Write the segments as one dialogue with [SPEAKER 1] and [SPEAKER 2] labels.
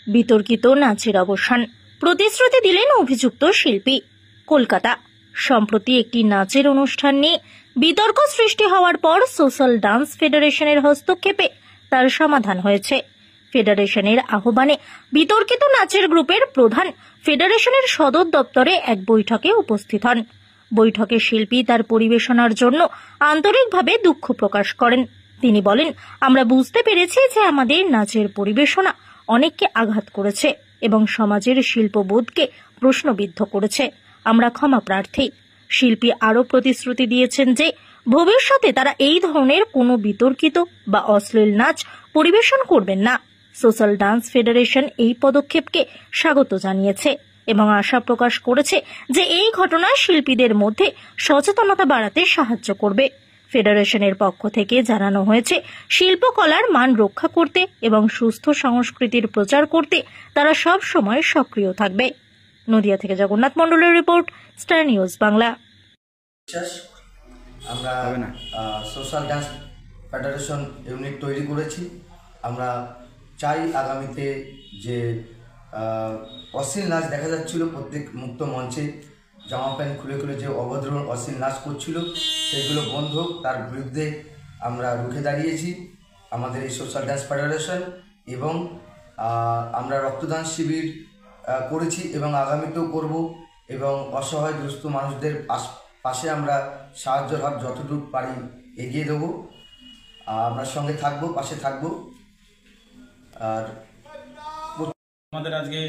[SPEAKER 1] বিতর্কিত নাচের অবসান, প্রতিশ্রুতি দিলেন অভিযুক্ত শিল্পী। কলকাতা। সম্প্রতি একটি নাচের অনুষ্ঠান নিয়ে বিতর্ক সৃষ্টি হওয়ার পর সোশ্যাল ডান্স ফেডারেশনের হস্তক্ষেপে তার সমাধান হয়েছে। ফেডারেশনের আহ্বানে বিতর্কিত নাচের গ্রুপের প্রধান ফেডারেশনের সদর দপ্তরে এক বৈঠকে উপস্থিত হন। বৈঠকে শিল্পী তার পরিবেশনার জন্য আন্তরিকভাবে দুঃখ প্রকাশ করেন। তিনি বলেন, আমরা বুঝতে পেরেছি যে আমাদের নাচের পরিবেশনা অনেককে আঘাত করেছে এবং সমাজের শিল্পবোধকে প্রশ্নবিদ্ধ করেছে। আমরা ক্ষমা প্রার্থী। শিল্পী আরও প্রতিশ্রুতি দিয়েছেন যে ভবিষ্যতে তারা এই ধরনের কোনো বিতর্কিত বা অশ্লীল নাচ পরিবেশন করবেন না। সোশ্যাল ডান্স ফেডারেশন এই পদক্ষেপকে স্বাগত জানিয়েছে এবং আশা প্রকাশ করেছে যে এই ঘটনা শিল্পীদের মধ্যে সচেতনতা বাড়াতে সাহায্য করবে। ফেডারেশনের পক্ষ থেকে জানানো হয়েছে, শিল্পকলার মান রক্ষা করতে এবং সুস্থ সংস্কৃতির প্রচার করতে তারা সব সময় সক্রিয় থাকবে। নদিয়া থেকে জগন্নাথ মণ্ডলের রিপোর্ট, স্টার নিউজ বাংলা।
[SPEAKER 2] আমরা সোশ্যাল ডান্স ফেডারেশন ইউনিট তৈরি করেছি। আমরা চাই আগামীতে যে অশ্লীল নাচ দেখা যাচ্ছিল প্রত্যেক মুক্ত মঞ্চে, জামা প্যান্ট খুলে খুলে যে অভদ্র অশ্লীল নাচ করছিল সেগুলো বন্ধ, তার বিরুদ্ধে আমরা রুখে দাঁড়িয়েছি আমাদের এই সোশ্যাল ডান্স ফেডারেশন। এবং আমরা রক্তদান শিবির করেছি এবং আগামীতেও করব এবং অসহায় দুস্থ মানুষদের পাশে আমরা সাহায্যের হাত যতটুকু পারি এগিয়ে দেবো। আমরা সঙ্গে থাকবো, পাশে থাকবো। আর
[SPEAKER 3] আমাদের আজকে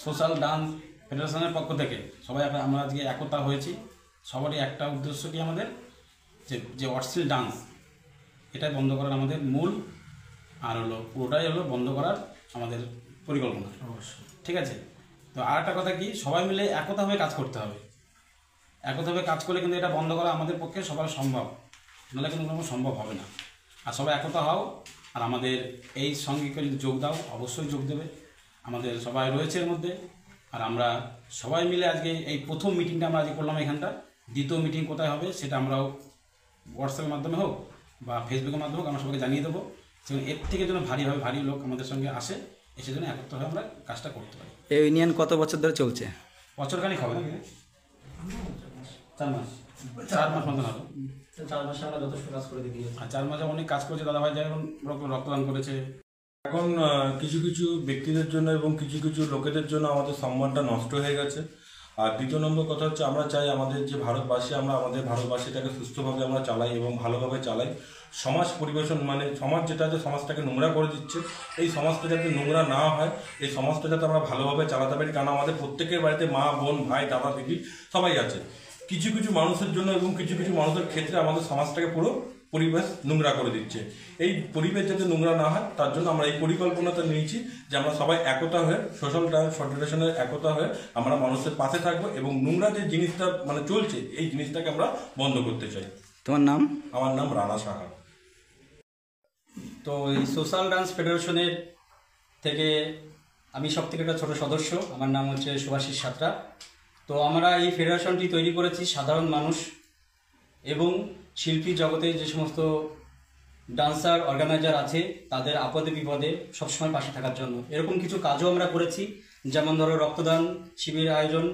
[SPEAKER 3] সোশ্যাল ডান্স ফেডারেশনের পক্ষ থেকে সবাই আমরা আজকে একতা হয়েছি। সবারই একটা উদ্দেশ্য কি, আমাদের যে অশ্লীল ডান্স এটা বন্ধ করার আমাদের মূল, আর হলো পুরোটাই হলো বন্ধ করার আমাদের পরিকল্পনা। অবশ্যই ঠিক আছে। তো আর একটা কথা কি, সবাই মিলে একতাভাবে কাজ করতে হবে। একতাভাবে কাজ করলে কিন্তু এটা বন্ধ করা আমাদের পক্ষে সবার সম্ভব, নাহলে কিন্তু কোনো সম্ভব হবে না। আর সবাই একতা হও, আর আমাদের এই সঙ্গে যদি যোগ দাও, অবশ্যই যোগ দেবে। আমাদের সবাই রয়েছে এর মধ্যে। আর আমরা সবাই মিলে আজকে এই প্রথম মিটিংটা আমরা আজকে করলাম এখানটা। দ্বিতীয় মিটিং কোথায় হবে সেটা আমরাও হোয়াটসঅ্যাপের মাধ্যমে হোক বা ফেসবুকের মাধ্যমে হোক আমরা সবাইকে জানিয়ে দেবো। সেখানে এর থেকে যেন ভারী লোক আমাদের সঙ্গে আসে, এসে যেন একত্র হয়ে আমরা কাজটা করতে পারি।
[SPEAKER 4] এই ইউনিয়ন কত বছর ধরে চলছে?
[SPEAKER 3] বছরখানিক হবে, 4 মাস মতন হবে।
[SPEAKER 5] 4 মাসে আমরা যথেষ্ট কাজ করে দিই।
[SPEAKER 3] আর 4 মাসে অনেক কাজ করেছে দাদাভাই, যেমন রক্তদান করেছে।
[SPEAKER 6] এখন কিছু কিছু ব্যক্তিদের জন্য এবং কিছু কিছু লোকেদের জন্য আমাদের সম্মানটা নষ্ট হয়ে গেছে। আর দ্বিতীয় নম্বর কথা হচ্ছে, আমরা চাই আমাদের যে ভারতবাসী, আমরা আমাদের ভারতবাসীটাকে সুস্থভাবে আমরা চালাই এবং ভালোভাবে চালাই। সমাজ পরিবেশন মানে সমাজ যেটা আছে, সমাজটাকে নোংরা করে দিচ্ছে। এই সমাজটা যাতে নোংরা না হয়, এই সমাজটা যাতে আমরা ভালোভাবে চালাতে পারি। কারণ আমাদের প্রত্যেকের বাড়িতে মা, বোন, ভাই, দাদা, দিদি সবাই আছে। কিছু কিছু মানুষের জন্য এবং কিছু কিছু মানুষের ক্ষেত্রে আমাদের সমাজটাকে পুরো পরিবেশ নোংরা করে দিচ্ছে। এই পরিবেশ যাতে নোংরা না হয় তার জন্য আমরা এই পরিকল্পনাটা নিয়েছি যে আমরা সবাই একতা হয়ে, সোশ্যাল ডান্স ফেডারেশনের একতা হয়ে আমরা মানুষের পাশে থাকবো এবং নোংরা যে জিনিসটা মানে চলছে এই জিনিসটাকে আমরা বন্ধ করতে চাই।
[SPEAKER 4] তোমার নাম?
[SPEAKER 6] আমার নাম রানা সাহা।
[SPEAKER 5] তো এই সোশ্যাল ডান্স ফেডারেশনের থেকে আমি সব থেকে একটা ছোট সদস্য, আমার নাম হচ্ছে সুভাষিস সাঁতরা। তো আমরা এই ফেডারেশনটি তৈরি করেছি সাধারণ মানুষ এবং শিল্পী জগতে যে সমস্ত ডান্সার অর্গানাইজার আছে তাদের আপদে বিপদে সবসময় পাশে থাকার জন্য। এরকম কিছু কাজও আমরা করেছি, যেমন ধরো রক্তদান শিবির আয়োজন,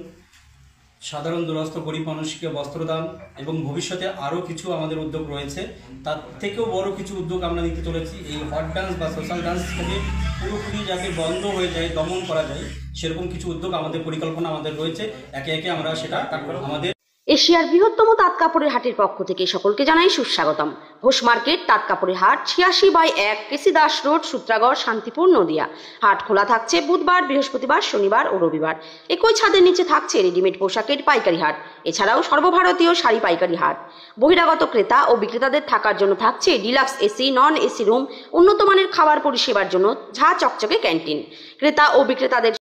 [SPEAKER 5] সাধারণ দুরস্থ গরিব মানুষকে বস্ত্রদান, এবং ভবিষ্যতে আরও কিছু আমাদের উদ্যোগ রয়েছে। তার থেকেও বড় কিছু উদ্যোগ আমরা নিতে চলেছি। এই হট ডান্স বা সোশ্যাল ডান্স থেকে পুরোপুরি যাতে বন্ধ হয়ে যায়, দমন করা যায়, সেরকম কিছু উদ্যোগ আমাদের পরিকল্পনা আমাদের রয়েছে। একে একে আমরা সেটা আমাদের
[SPEAKER 7] এশিয়ার বৃহত্তম তাঁত কাপড়ের হাটের পক্ষ থেকে সকলকে জানাই সুস্বাগতম। ঘোষ মার্কেট তাঁত কাপড়ের হাট, 86/1 কেসি দাস রোড, সূত্রাগড়, শান্তিপুর, নদিয়া। হাট খোলা থাকছে বুধবার, বৃহস্পতিবার, শনিবার ও রবিবার। একই ছাদের নিচে থাকছে রেডিমেড পোশাকের পাইকারি হাট, এছাড়াও সর্বভারতীয় শাড়ি পাইকারি হাট। বহিরাগত ক্রেতা ও বিক্রেতাদের থাকার জন্য থাকছে deluxe AC, non AC room, উন্নত মানের খাবার পরিষেবার জন্য ঝা চকচকে ক্যান্টিন। ক্রেতা ও বিক্রেতাদের